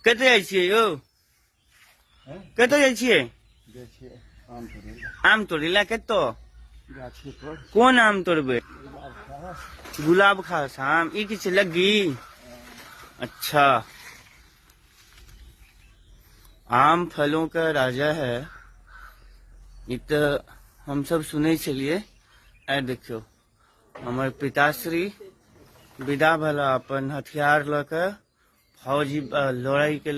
कते जाइ छियै यौ कते जाइ छियै आम तोड़े ला कतो कोन आम तोड़बे गुलाब खास आम ई किछ लगी अच्छा आम फलों का राजा है ये तो हम सब सुने चलिए ऐ देखियो हमारे पिताश्री विदा भला अपन हथियार लके फौजी लड़ाई के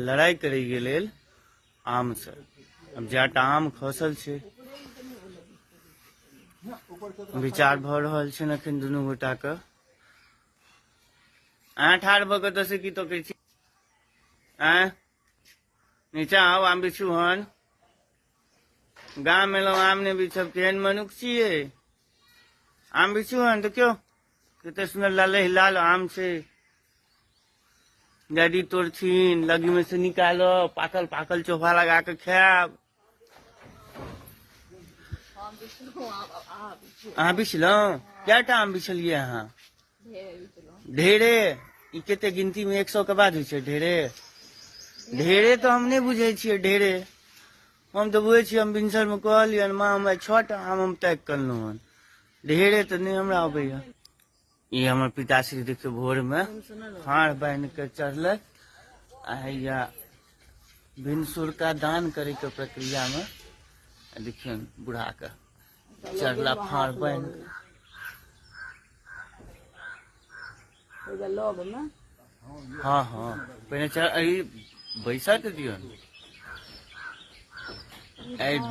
लड़ाई करे के लेल आम से अब जाटा आम खसल छे विचार भ रहल छै अखन दुनू गोटा के ठाढ़ भ के दसे की तो कहै छी नीचा आओ आम बिछू हन गाँव में लोग आम ने बिछब केहन मनुख छिए आम बिछू हन तो क्यों कितने सुंदर लाले लाल आम से डैडी तोड़थिन लगी में से निकालो पाकल पाकल चोफा लगा के खाब अहाँ बिछलो क्या आम बिछलिए अहाँ ढेरे ई केते गिनती में 100 के बाद होइ छै ढेरे ढेरे तो हम नहीं बुझे छिए ढेरे हम तो बुझे छी हम भिनसर में कहलियन माँ हमरा 6टा आम हम तैक करलहुँ हन ढेरे तो नहीं हमरा अबैया ये हमारे पिताश्री देखियो भोर में हार बांध के चढ़लक या भिनसुर का दान करे के प्रक्रिया में देखियो बूढ़ा के चढ़ला फाड़ बांध हाँ हाँ पहले चढ़ बैसा तो दियो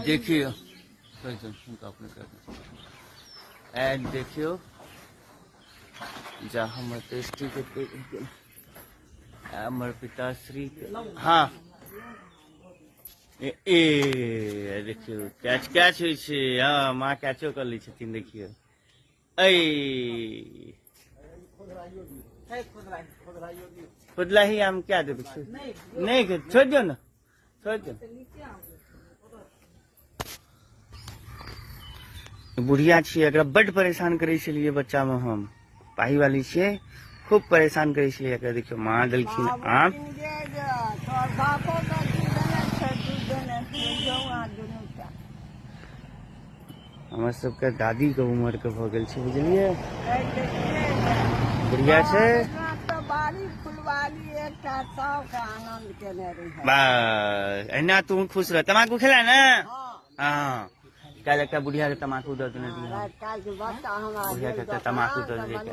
देखियो देखियो जा हमर टेस्टी के हमर पिताश्री हाँ ए देखियो कैच कैच होइ छै हाँ माँ कैचो कर लै छथिन देखियो खुदला ही हम क्या देबे नहीं छोड़ दियो ना छोड़ दियो बुढ़िया छियै एकरा बड परेशान करे छलिए बच्चा में हम पाही वाली छे खूब परेशान करे छलिए एकरा देखियो माँ देलखिन आम हमर सबके दादी के उम्र के भ गेल छै बुझलिए बुढ़िया छै एना तू खुश रह तमाकू खेला ना हाँ कल एक बुढ़िया के तमाकू दे देने बुढ़िया के तमाकू दे दिए